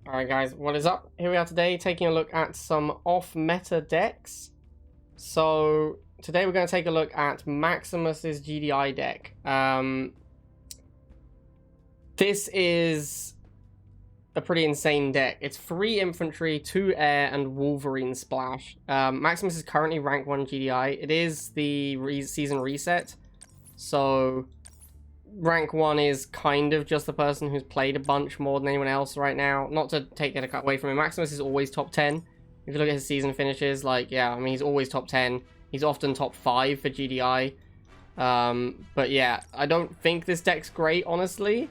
Alright guys, what is up? Here we are today taking a look at some off-meta decks. So today we're going to take a look at Maximus's GDI deck. This is a pretty insane deck. It's 3 infantry, 2 air, and Wolverine splash. Maximus is currently rank 1 GDI. It is the season reset, so rank 1 is kind of just the person who's played a bunch more than anyone else right now. Not to take that away from him, Maximus is always top 10. If you look at his season finishes, like, yeah, I mean, he's always top 10. He's often top 5 for GDI. But yeah, I don't think this deck's great, honestly.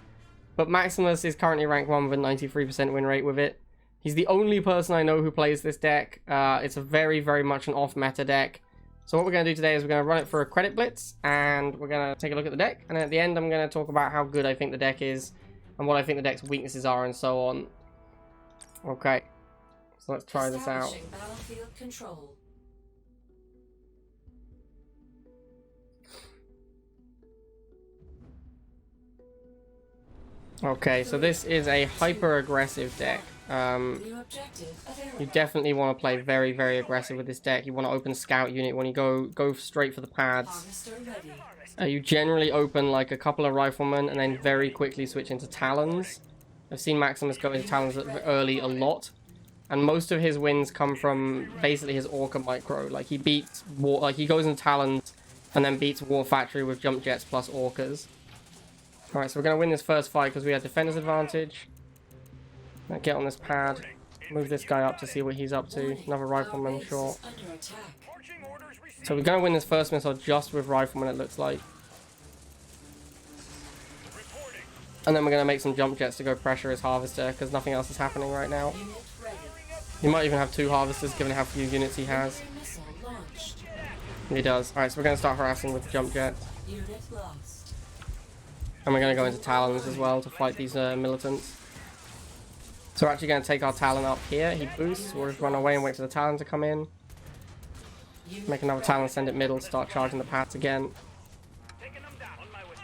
But Maximus is currently rank 1 with a 93% win rate with it. He's the only person I know who plays this deck. It's a very, very much an off-meta deck. So what we're going to do today is we're going to run it for a credit blitz, and we're going to take a look at the deck, and at the end I'm going to talk about how good I think the deck is, and what I think the deck's weaknesses are, and so on. Okay, so let's try this out. Battlefield control. Okay, so this is a hyper-aggressive deck. You definitely want to play very, very aggressive with this deck. You want to open scout unit when you go straight for the pads. You generally open like a couple of riflemen and then very quickly switch into talons. I've seen Maximus go into talons early a lot, and most of his wins come from basically his Orca micro. Like he beats war, like he goes into talons and then beats War Factory with jump jets plus Orcas. All right, so we're gonna win this first fight because we have defender's advantage. Get on this pad, move this guy up to see what he's up to. Another rifleman short. So we're going to win this first missile just with rifleman, it looks like. And then we're going to make some jump jets to go pressure his harvester because nothing else is happening right now. He might even have 2 harvesters given how few units he has. He does. Alright, so we're going to start harassing with jump jets. And we're going to go into talons as well to fight these militants. So we're actually going to take our Talon up here. He boosts. We'll just run away and wait for the Talon to come in. Make another Talon, send it middle, start charging the pads again.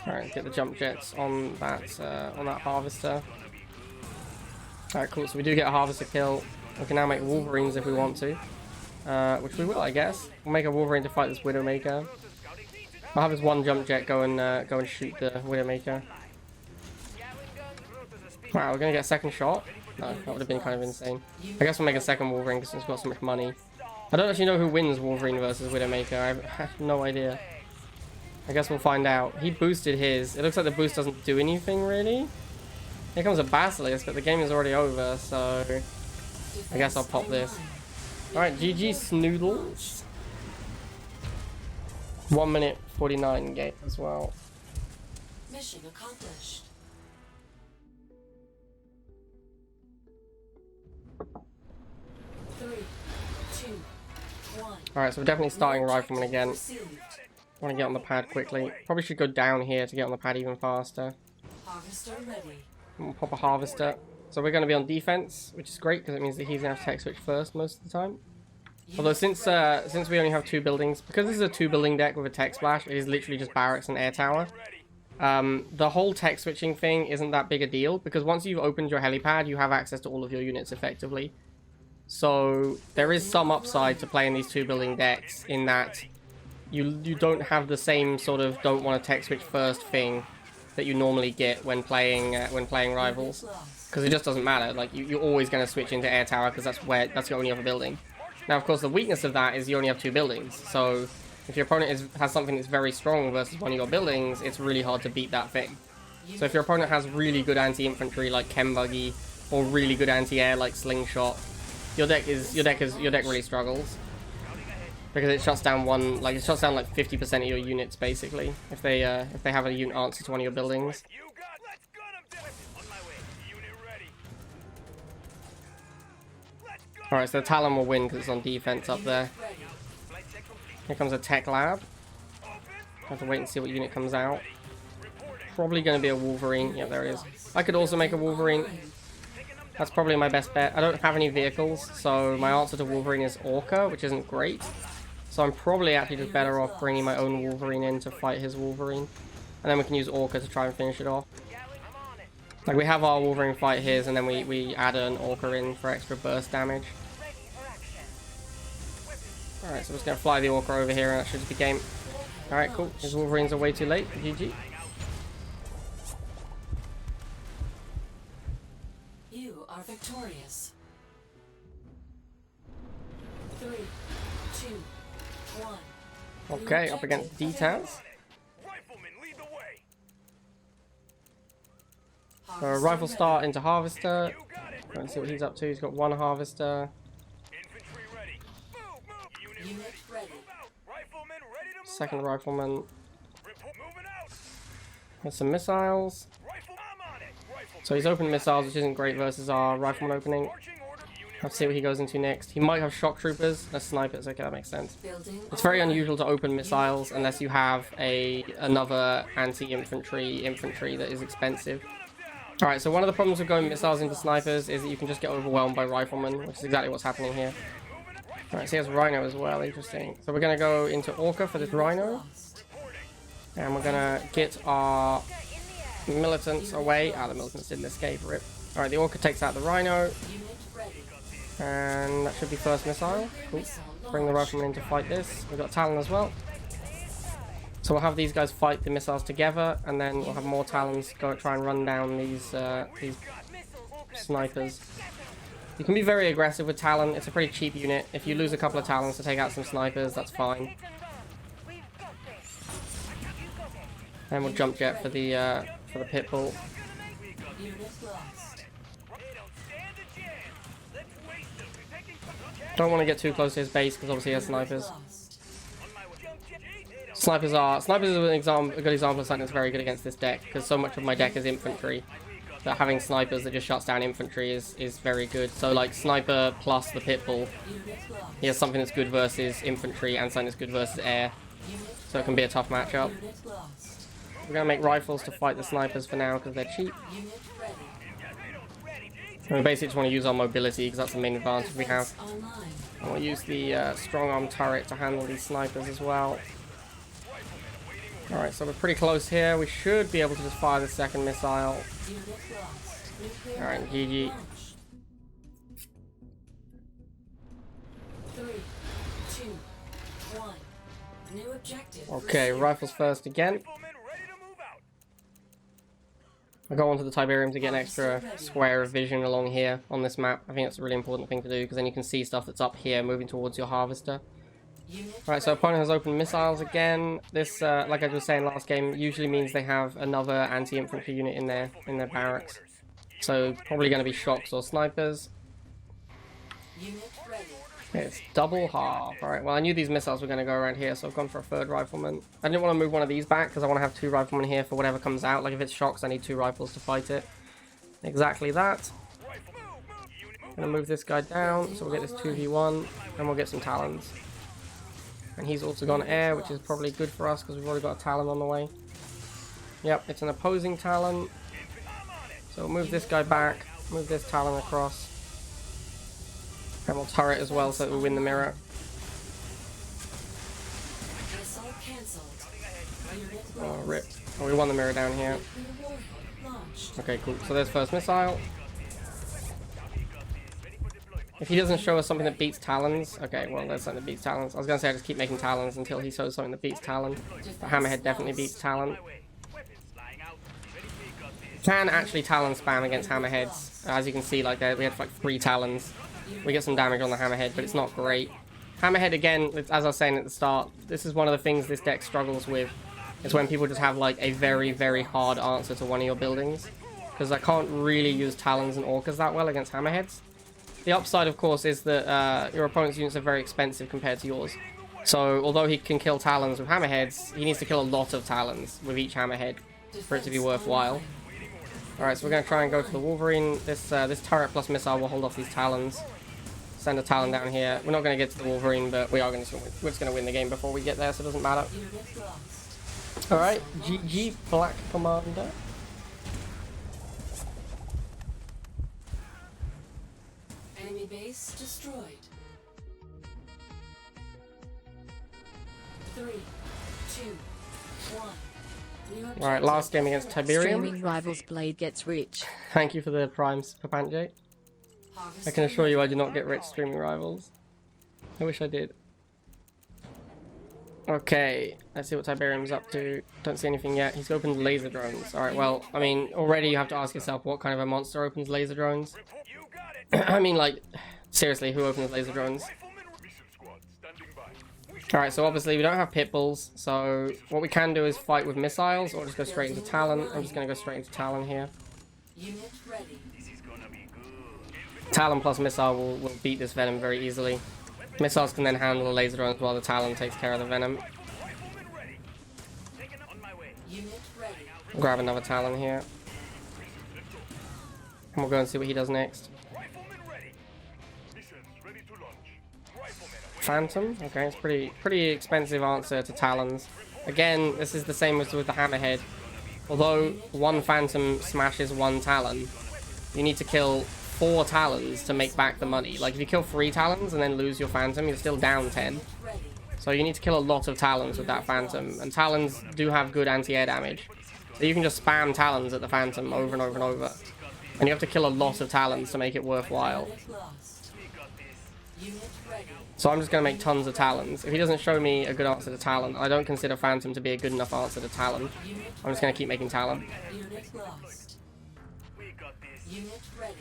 Alright, get the jump jets on that harvester. Alright, cool. So we do get a harvester kill. We can now make Wolverines if we want to. Which we will, I guess. We'll make a Wolverine to fight this Widowmaker. I'll have this one jump jet go and shoot the Widowmaker. Wow, we're going to get a second shot. No, that would have been kind of insane. I guess we'll make a second Wolverine because it's got so much money. I don't actually know who wins Wolverine versus Widowmaker. I have no idea. I guess we'll find out. He boosted his. It looks like the boost doesn't do anything, really. Here comes a Basilisk, but the game is already over, so I guess I'll pop this. Alright, GG Snoodles. 1 minute 49 game as well. Mission accomplished. Alright, so we're definitely starting Rifleman again. Want to get on the pad quickly. Probably should go down here to get on the pad even faster. We'll pop a Harvester. So we're going to be on defense, which is great because it means that he's going to have to tech switch first most of the time. Although since we only have 2 buildings, because this is a 2 building deck with a tech splash, it is literally just barracks and air tower. The whole tech switching thing isn't that big a deal because once you've opened your helipad, you have access to all of your units effectively. So there is some upside to playing these 2 building decks in that you don't have the same sort of don't want to tech switch first thing that you normally get when playing rivals, because it just doesn't matter. Like you're always going to switch into air tower because that's your only other building. Now of course the weakness of that is you only have 2 buildings. So if your opponent has something that's very strong versus one of your buildings, it's really hard to beat that thing. So if your opponent has really good anti-infantry like Chem Buggy or really good anti-air like Slingshot, your deck really struggles because it shuts down like 50% of your units basically if they have a unit answer to one of your buildings. All right, so the Talon will win because it's on defense up there. Here comes a Tech Lab. Have to wait and see what unit comes out. Probably going to be a Wolverine. Yeah, there it is. I could also make a Wolverine. That's probably my best bet. I don't have any vehicles, so my answer to Wolverine is Orca, which isn't great. So I'm probably actually just better off bringing my own Wolverine in to fight his Wolverine. And then we can use Orca to try and finish it off. Like, we have our Wolverine fight here, and then we add an Orca in for extra burst damage. Alright, so we're just going to fly the Orca over here, and that should be game. Alright, cool. His Wolverines are way too late. GG. You are victorious. 3, 2, 1. Okay, up against D-Taz. Rifle start into Harvester. Let's see what he's up to. He's got one Harvester. Unit ready. Second Rifleman. There's some missiles. So he's opened missiles, which isn't great versus our Rifleman opening. Let's see what he goes into next. He might have shock troopers as snipers. Okay, that makes sense. It's very unusual to open missiles unless you have another anti-infantry infantry that is expensive. Alright, so one of the problems with going missiles into snipers is that you can just get overwhelmed by riflemen, which is exactly what's happening here. Alright, so he has Rhino as well, interesting. So we're going to go into Orca for this Rhino. And we're going to get our militants away. Ah, the militants didn't escape, rip. Alright, the Orca takes out the Rhino. And that should be first missile. Cool. Bring the rifleman in to fight this. We've got Talon as well. So we'll have these guys fight the missiles together, and then we'll have more Talons go try and run down these snipers. You can be very aggressive with Talon. It's a pretty cheap unit. If you lose a couple of Talons to take out some snipers, that's fine. And we'll jump jet for the Pitbull. Don't want to get too close to his base because obviously he has snipers. Snipers is a good example of something that's very good against this deck, because so much of my deck is infantry that having snipers that just shuts down infantry is very good. So like sniper plus the Pitbull, he has something that's good versus infantry and something that's good versus air, so it can be a tough matchup. We're going to make rifles to fight the snipers for now because they're cheap. And we basically just want to use our mobility because that's the main advantage we have. And we'll use the strong arm turret to handle these snipers as well. Alright, so we're pretty close here. We should be able to just fire the second missile. Alright, GG. 3, 2, 1. New objective. Okay, rifles first again. I go onto the Tiberium to get an extra square of vision along here on this map. I think that's a really important thing to do because then you can see stuff that's up here moving towards your Harvester. Right, so opponent has opened missiles again. This, like I was saying last game, usually means they have another anti-infantry unit in their barracks. So probably going to be shocks or snipers. It's double half. Alright, well I knew these missiles were going to go around here, so I've gone for a third rifleman. I didn't want to move one of these back because I want to have two riflemen here for whatever comes out. Like if it's shocks, I need two rifles to fight it. Exactly that. I'm going to move this guy down, so we'll get this 2v1, and we'll get some Talons. And he's also gone air, which is probably good for us because we've already got a Talon on the way. Yep, it's an opposing Talon. So we'll move this guy back, move this Talon across. And we'll turret as well so that we win the mirror. Oh, rip. Oh, we won the mirror down here. Okay, cool. So there's first missile. If he doesn't show us something that beats Talons, okay, well, there's something that beats Talons. I was going to say I just keep making Talons until he shows something that beats Talon. But Hammerhead definitely beats Talon. Can actually Talon spam against Hammerheads. As you can see, like we had like 3 Talons. We get some damage on the Hammerhead, but it's not great. Hammerhead, again, as I was saying at the start, this is one of the things this deck struggles with. It's when people just have like a very, very hard answer to one of your buildings. Because I can't really use Talons and Orcas that well against Hammerheads. The upside, of course, is that your opponent's units are very expensive compared to yours. So, although he can kill Talons with Hammerheads, he needs to kill a lot of Talons with each Hammerhead for it to be worthwhile. Alright, so we're going to try and go for the Wolverine. This turret plus missile will hold off these Talons. Send a Talon down here. We're not going to get to the Wolverine, but we're just going to win the game before we get there, so it doesn't matter. Alright, GG Black Commander. Enemy base destroyed. 3, 2, 1. New objective. Alright, last game against Tiberium. Streaming rivals Blade gets rich. Thank you for the primes, Papanjay. I can assure you I do not get rich streaming rivals. I wish I did. Okay, let's see what Tiberium's up to. Don't see anything yet. He's opened laser drones. Alright, well, I mean, already you have to ask yourself what kind of a monster opens laser drones. I mean, like, seriously, who opens laser drones? Alright, so obviously we don't have pit bulls, so what we can do is fight with missiles or just go straight into Talon. I'm just going to go straight into Talon here. Unit ready. Talon plus missile will beat this Venom very easily. Missiles can then handle the laser drones while the Talon takes care of the Venom. Unit ready. Grab another Talon here. And we'll go and see what he does next. Phantom? Okay, it's pretty expensive answer to Talons. Again, this is the same as with the Hammerhead. Although one Phantom smashes one Talon, you need to kill 4 Talons to make back the money. Like, if you kill 3 Talons and then lose your Phantom, you're still down 10. So you need to kill a lot of Talons with that Phantom. And Talons do have good anti-air damage. So you can just spam Talons at the Phantom over and over and over. And you have to kill a lot of Talons to make it worthwhile. Unit lost. Unit ready. So I'm just going to make tons of Talons. If he doesn't show me a good answer to Talon, I don't consider Phantom to be a good enough answer to Talon. I'm just going to keep making Talon. Unit lost. Unit ready.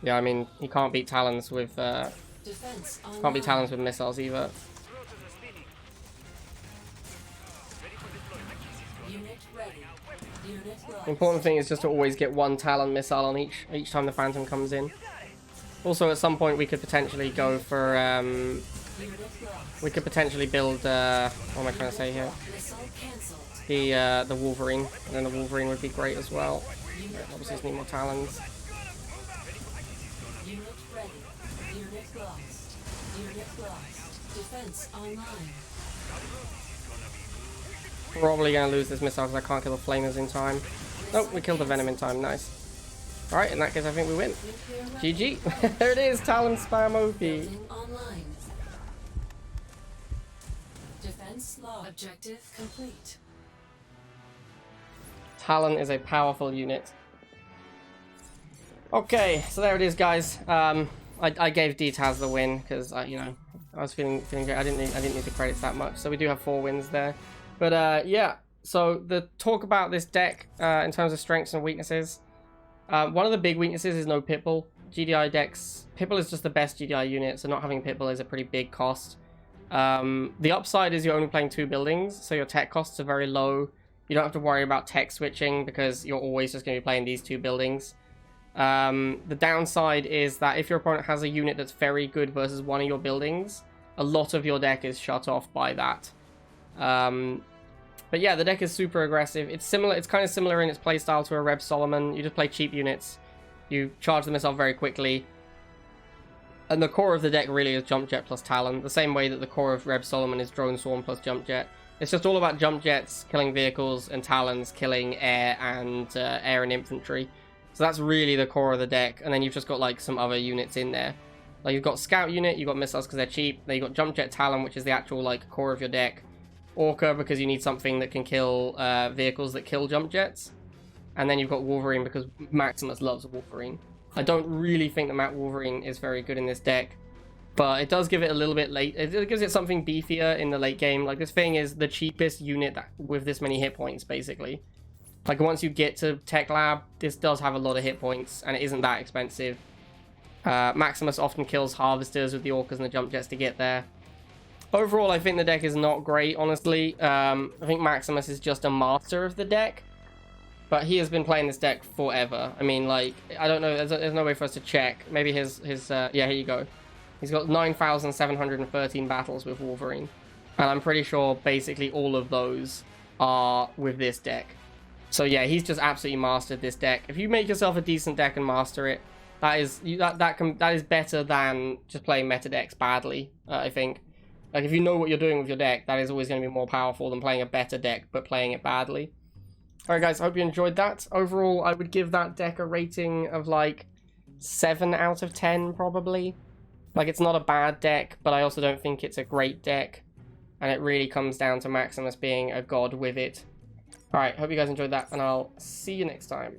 Yeah, I mean, he can't beat Talons with Defense online. can't beat Talons with missiles either. Unit ready. Unit lost. The important thing is just to always get one Talon missile on each time the Phantom comes in. Also, at some point we could potentially go for Unit lost. we could potentially build what am I trying to say here? Missile cancelled. The Wolverine, and then the Wolverine would be great as well. Obviously, just need more Talons. Unit ready. Unit lost. Unit lost. Defense online. Probably gonna lose this missile because I can't kill the flamers in time. Oh, we killed the Venom in time. Nice. Alright, in that case, I think we win. Nuclear weapon. GG. There it is, Talon spam OP. Building online. Defense log. Objective complete. Talon is a powerful unit. Okay, so there it is, guys. I gave D-Taz the win because I was feeling great. I didn't need the credits that much, so we do have 4 wins there. But yeah, so the talk about this deck in terms of strengths and weaknesses. One of the big weaknesses is no Pitbull. GDI decks, Pitbull is just the best GDI unit, so not having Pitbull is a pretty big cost. The upside is you're only playing 2 buildings, so your tech costs are very low. You don't have to worry about tech switching because you're always just going to be playing these 2 buildings. The downside is that if your opponent has a unit that's very good versus one of your buildings, a lot of your deck is shut off by that. But yeah, the deck is super aggressive. It's kind of similar in its playstyle to a Reb Solomon. You just play cheap units. You charge the missile very quickly. And the core of the deck really is Jump Jet plus Talon, the same way that the core of Reb Solomon is Drone Swarm plus Jump Jet. It's just all about Jump Jets killing vehicles and Talons killing air and infantry. So that's really the core of the deck, and then you've just got like some other units in there. Like you've got Scout unit, you've got missiles because they're cheap, then you've got Jump Jet Talon, which is the actual like core of your deck. Orca because you need something that can kill vehicles that kill Jump Jets. And then you've got Wolverine because Maximus loves Wolverine. I don't really think that Matt Wolverine is very good in this deck, but it does give it a little bit late. It gives it something beefier in the late game. Like this thing is the cheapest unit with this many hit points, basically. Like once you get to Tech Lab, this does have a lot of hit points, and it isn't that expensive. Maximus often kills Harvesters with the Orcas and the Jump Jets to get there. Overall, I think the deck is not great, honestly. I think Maximus is just a master of the deck. But he has been playing this deck forever. I mean, like, I don't know, there's no way for us to check. Maybe his yeah, here you go. He's got 9,713 battles with Wolverine. And I'm pretty sure basically all of those are with this deck. So yeah, he's just absolutely mastered this deck. If you make yourself a decent deck and master it, that is better than just playing meta decks badly, I think. Like, if you know what you're doing with your deck, that is always going to be more powerful than playing a better deck, but playing it badly. Alright guys, I hope you enjoyed that. Overall, I would give that deck a rating of like 7 out of 10, probably. Like, it's not a bad deck, but I also don't think it's a great deck. And it really comes down to Maximus being a god with it. Alright, hope you guys enjoyed that, and I'll see you next time.